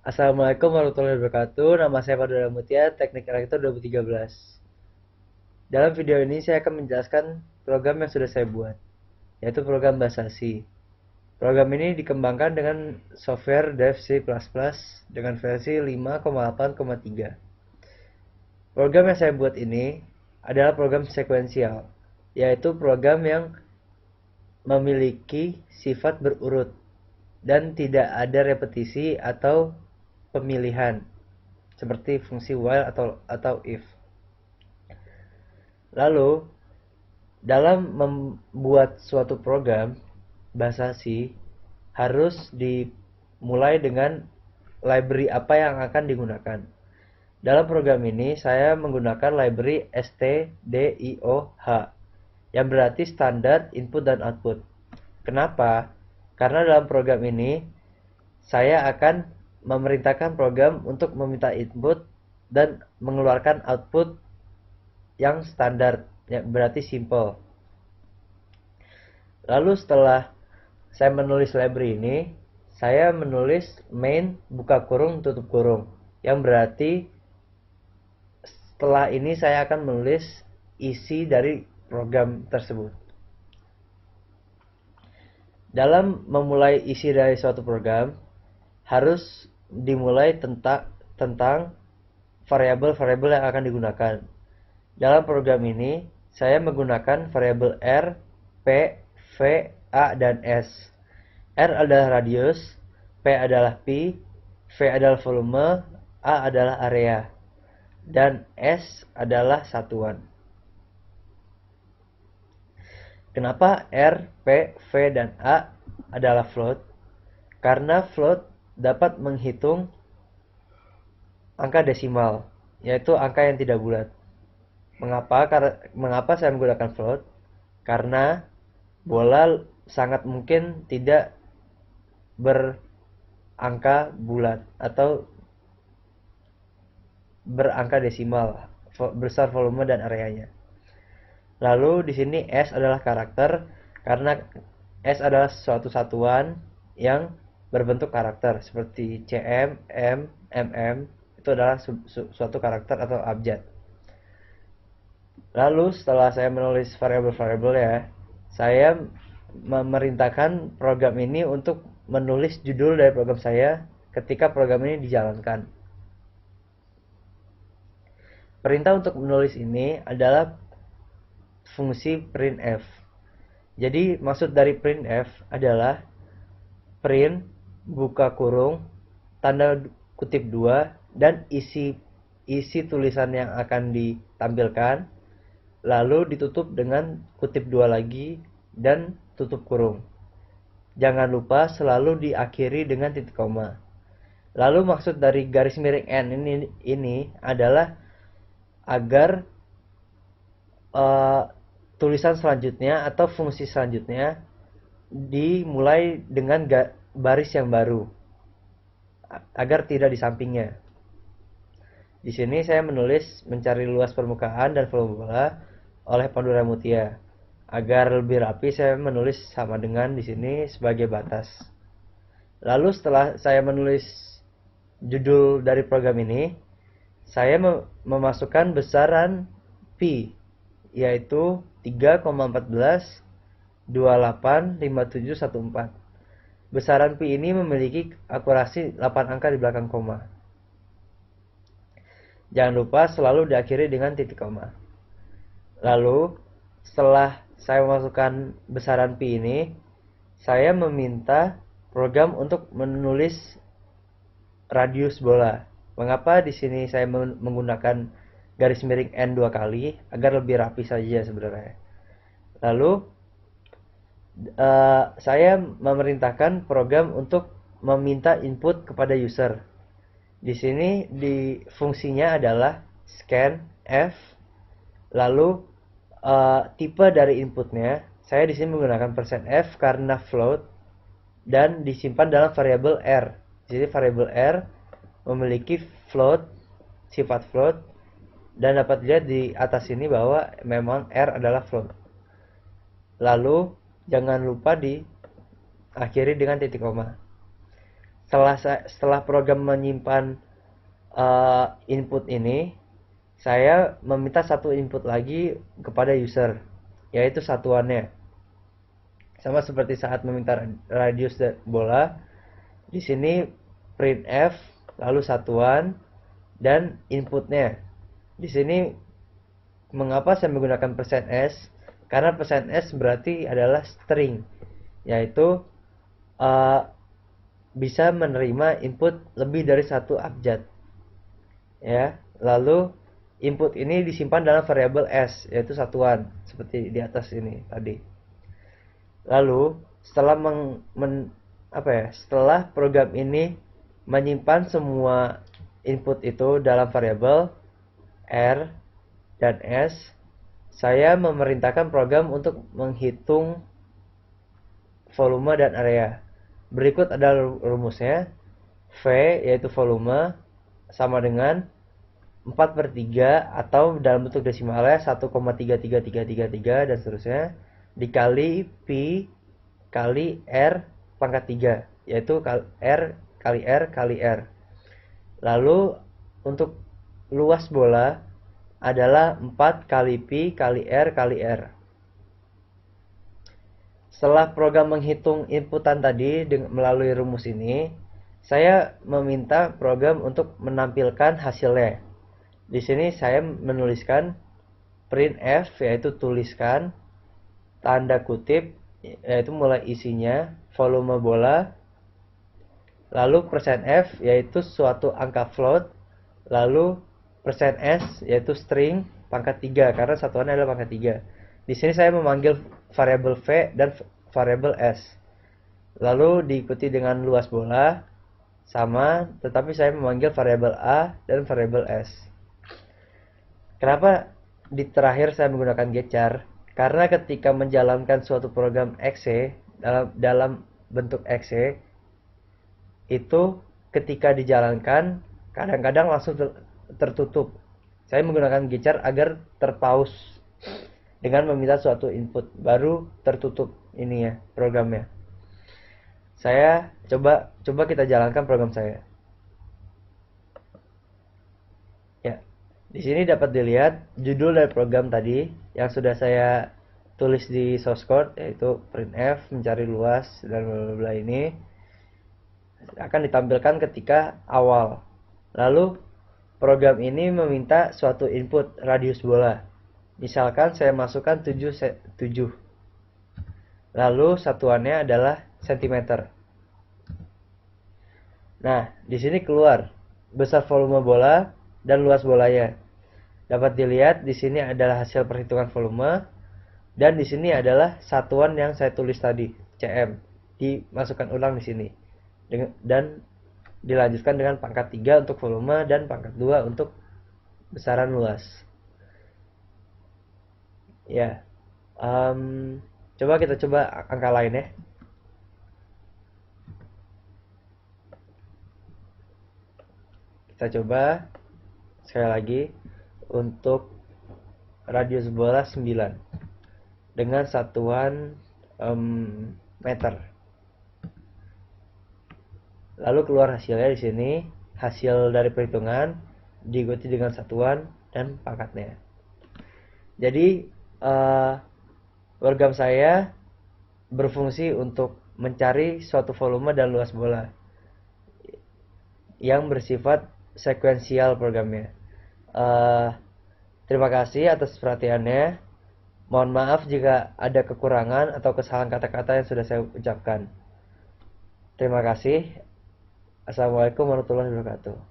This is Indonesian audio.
Assalamualaikum warahmatullahi wabarakatuh. Nama saya Fadura Mutia, Teknik Elektro 2013. Dalam video ini saya akan menjelaskan program yang sudah saya buat, yaitu program bahasa C. Program ini dikembangkan dengan software Dev C++ dengan versi 5,8,3. Program yang saya buat ini adalah program sekuensial, yaitu program yang memiliki sifat berurut dan tidak ada repetisi atau pemilihan seperti fungsi while atau if. Lalu, dalam membuat suatu program bahasa C harus dimulai dengan library apa yang akan digunakan. Dalam program ini saya menggunakan library stdioh yang berarti standar input dan output. Kenapa? Karena dalam program ini saya akan memerintahkan program untuk meminta input dan mengeluarkan output yang standar, yang berarti simple. Lalu setelah saya menulis library ini, saya menulis main buka kurung tutup kurung, yang berarti setelah ini saya akan menulis isi dari program tersebut. Dalam memulai isi dari suatu program, harus dimulai tentang variabel-variabel yang akan digunakan. Dalam program ini, saya menggunakan variabel R, P, V, A, dan S. R adalah radius, P adalah pi, V adalah volume, A adalah area, dan S adalah satuan. Kenapa R, P, V, dan A adalah float? Karena float dapat menghitung angka desimal, yaitu angka yang tidak bulat. Mengapa saya menggunakan float? Karena bola sangat mungkin tidak berangka bulat atau berangka desimal, besar volume dan areanya. Lalu di sini S adalah karakter karena S adalah suatu satuan yang berbentuk karakter seperti cm, m, mm itu adalah suatu karakter atau abjad. Lalu setelah saya menulis variabel-variabel ya, saya memerintahkan program ini untuk menulis judul dari program saya ketika program ini dijalankan. Perintah untuk menulis ini adalah fungsi printf. Jadi maksud dari printf adalah print buka kurung tanda kutip 2 dan isi tulisan yang akan ditampilkan, lalu ditutup dengan kutip 2 lagi dan tutup kurung. Jangan lupa selalu diakhiri dengan titik koma. Lalu maksud dari garis miring N ini adalah agar tulisan selanjutnya atau fungsi selanjutnya dimulai dengan baris yang baru agar tidak di sampingnya. Di sini saya menulis mencari luas permukaan dan volume bola oleh Pandura Mutia. Agar lebih rapi saya menulis sama dengan di sini sebagai batas. Lalu setelah saya menulis judul dari program ini, saya memasukkan besaran pi yaitu 3,14285714. Besaran pi ini memiliki akurasi 8 angka di belakang koma. Jangan lupa selalu diakhiri dengan titik koma. Lalu setelah saya memasukkan besaran pi ini, saya meminta program untuk menulis radius bola. Mengapa di sini saya menggunakan garis miring N 2 kali? Agar lebih rapi saja sebenarnya. Lalu saya memerintahkan program untuk meminta input kepada user. Di sini fungsinya adalah scan f, lalu tipe dari inputnya saya di sini menggunakan %f karena float dan disimpan dalam variabel r. Jadi variabel r memiliki float, sifat float, dan dapat dilihat di atas ini bahwa memang r adalah float. Lalu jangan lupa diakhiri dengan titik koma. setelah program menyimpan input ini, saya meminta satu input lagi kepada user, yaitu satuannya. Sama seperti saat meminta radius bola, di sini printf lalu satuan dan inputnya. Di sini mengapa saya menggunakan %s? Karena %s berarti adalah string, yaitu bisa menerima input lebih dari satu abjad. Ya, lalu input ini disimpan dalam variabel s, yaitu satuan, seperti di atas ini tadi. Lalu setelah program ini menyimpan semua input itu dalam variabel r dan s, saya memerintahkan program untuk menghitung volume dan area. Berikut adalah rumusnya. V yaitu volume sama dengan 4/3 atau dalam bentuk desimalnya 1,33333 dan seterusnya dikali pi kali r pangkat 3, yaitu r kali r kali r. Lalu untuk luas bola adalah 4 kali pi kali r kali r. Setelah program menghitung inputan tadi melalui rumus ini, saya meminta program untuk menampilkan hasilnya. Di sini saya menuliskan printf, yaitu tuliskan, tanda kutip, yaitu mulai isinya, volume bola, lalu %f, yaitu suatu angka float, lalu %s, yaitu string pangkat 3, karena satuannya adalah pangkat 3. Di sini saya memanggil variabel v dan variabel s. Lalu diikuti dengan luas bola, sama, tetapi saya memanggil variabel a dan variabel s. Kenapa di terakhir saya menggunakan getchar? Karena ketika menjalankan suatu program exe dalam bentuk exe, itu ketika dijalankan kadang-kadang langsung tertutup. Saya menggunakan getchar agar terpause dengan meminta suatu input, baru tertutup ini ya programnya. Saya coba kita jalankan program saya. Ya, di sini dapat dilihat judul dari program tadi yang sudah saya tulis di source code, yaitu printf mencari luas dan bla bla ini akan ditampilkan ketika awal. Lalu program ini meminta suatu input radius bola. Misalkan saya masukkan 7. Lalu satuannya adalah cm. Nah, di sini keluar besar volume bola dan luas bolanya. Dapat dilihat di sini adalah hasil perhitungan volume dan di sini adalah satuan yang saya tulis tadi, cm. Dimasukkan ulang di sini. Dan dilanjutkan dengan pangkat 3 untuk volume dan pangkat 2 untuk besaran luas. Ya, coba kita angka lain ya. Kita coba sekali lagi untuk radius bola 9 dengan satuan meter. Lalu keluar hasilnya di sini, hasil dari perhitungan diikuti dengan satuan dan pangkatnya. Jadi program saya berfungsi untuk mencari suatu volume dan luas bola yang bersifat sekuensial programnya. Terima kasih atas perhatiannya. Mohon maaf jika ada kekurangan atau kesalahan kata-kata yang sudah saya ucapkan. Terima kasih. Assalamualaikum warahmatullahi wabarakatuh.